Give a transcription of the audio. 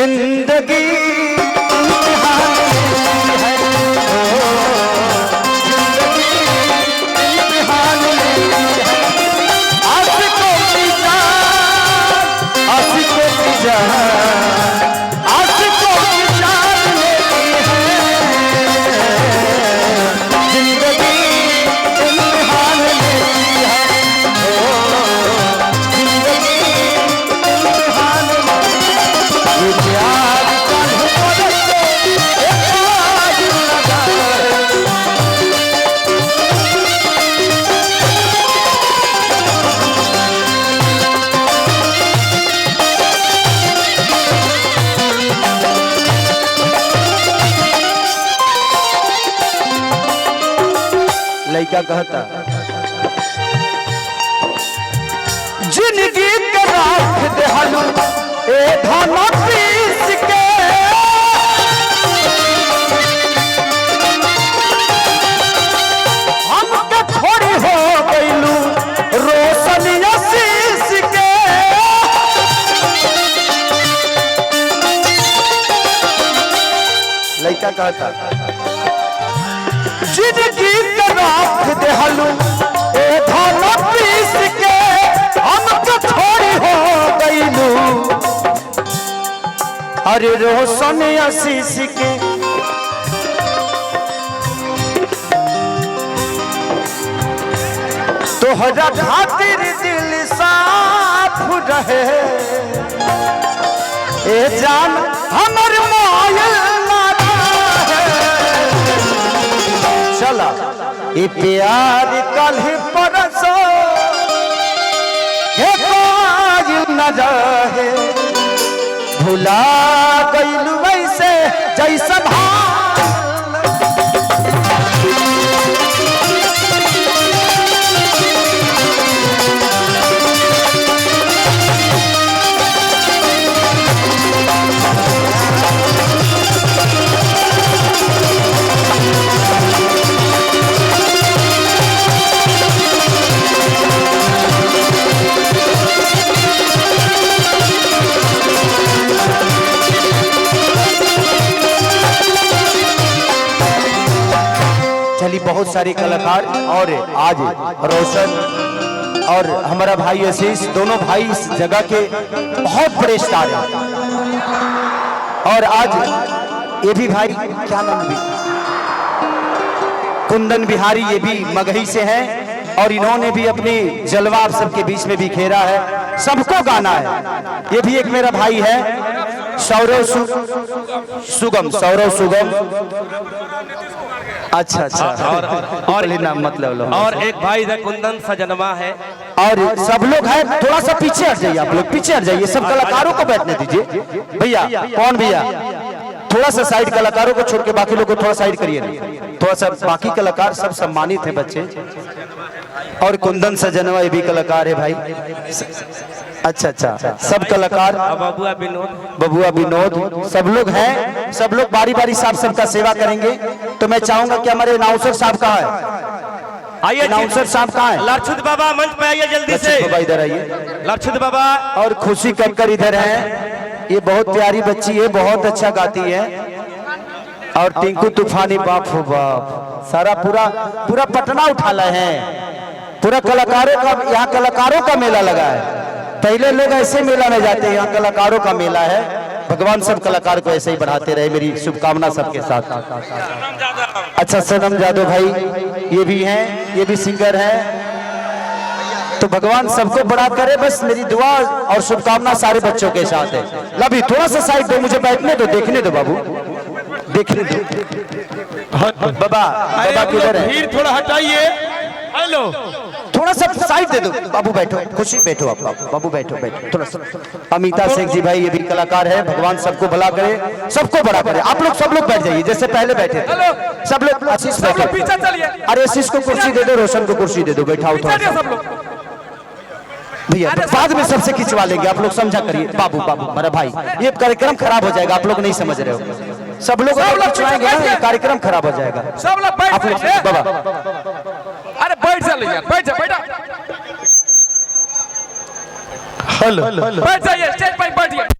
जिंदगी लड़का कहता जिंदगी के राख दे हलू ए धन पीस के हमके थोड़ी हो गईलू रोशन आशीष के लड़का कहता जिंदगी के राख दे हलू ए धन पीस के हमके थोड़ी हो गईलू अरे रोशन आशीष के तोहरा खातिर दिल साफ रहे ए जान हमर मोयल चला ये प्यार कल परसो हे न रहे भुला गइल वैसे जैसा चली बहुत सारे कलाकार और आज रोशन और हमारा भाई आशीष दोनों भाई इस जगह के बहुत बड़े स्टार हैं और आज ये भी भाई क्या नाम भी कुंदन बिहारी ये भी मगही से हैं और इन्होंने भी अपनी जलवा आप सबके बीच में भी खेरा है सबको गाना है ये भी एक मेरा भाई है सौरव सुगम अच्छा अच्छा और नाम मतलब और एक भाई कुंदन सजनवा है और सब लोग हैं थोड़ा सा पीछे हट जाइए आप लोग पीछे हट जाइए सब कलाकारों को बैठने दीजिए भैया कौन भैया थोड़ा सा साइड कलाकारों को छोड़ के बाकी लोगों को थोड़ा साइड करिए थोड़ा सा बाकी कलाकार सब सम्मानित हैं बच्चे और कुंदन सजनवा ये भी कलाकार है भाई अच्छा अच्छा सब कलाकार बबुआ विनोद सब लोग हैं सब लोग बारी बारी साहब सबका सेवा करेंगे तो मैं चाहूंगा कि हमारे अनाउंसर साहब कहाँ है आइए अनाउंसर साहब कहाँ है लक्षुत बाबा मंच पे आइए जल्दी से बाबा इधर आइए लक्षुत बाबा और खुशी कक्कर इधर है ये बहुत प्यारी बच्ची है बहुत अच्छा गाती है और टिंकू तूफानी बाप हो बाप सारा पूरा पटना उठा लाए हैं पूरा कलाकारों का यहाँ कलाकारों का मेला लगा है पहले लोग ऐसे मेला में जाते हैं यहाँ कलाकारों का मेला है भगवान सब कलाकार को ऐसे ही बढ़ाते रहे मेरी शुभकामना सबके साथ अच्छा सनम जादव भाई ये भी हैं ये भी सिंगर हैं तो भगवान सबको बड़ा करे बस मेरी दुआ और शुभकामना सारे बच्चों के साथ है लभी थोड़ा सा साइड दो मुझे बैठने दो देखने दो बाबू देखने दो बाबा किधर है भीड़ थोड़ा हटाइए हेलो थोड़ा सा साइड दे दो बाबू बैठो खुशी बैठो आप बाबू बैठो थोड़ा सा अमिता शेख जी भाई ये भी कलाकार है भगवान सबको भला करे सबको बड़ा करे आप लोग सब लोग बैठ जाइए जैसे पहले बैठे थे सब लोग आशीष बैठो पीछे चलिए अरे आशीष को कुर्सी दे दो रोशन को कुर्सी दे दो बैठाओ थोड़ा भैया बाद में सबसे खिंचवा लेंगे आप लोग समझा करिए बाबू मेरा भाई ये कार्यक्रम खराब हो जाएगा आप लोग नहीं समझ रहे हो सब लोग खिंचवाएंगे ना कार्यक्रम खराब हो जाएगा सब लोग बैठ बाबा अरे बैठ चलिए यार बैठ जा हेलो बैठ जाइए स्टेज पर बैठिए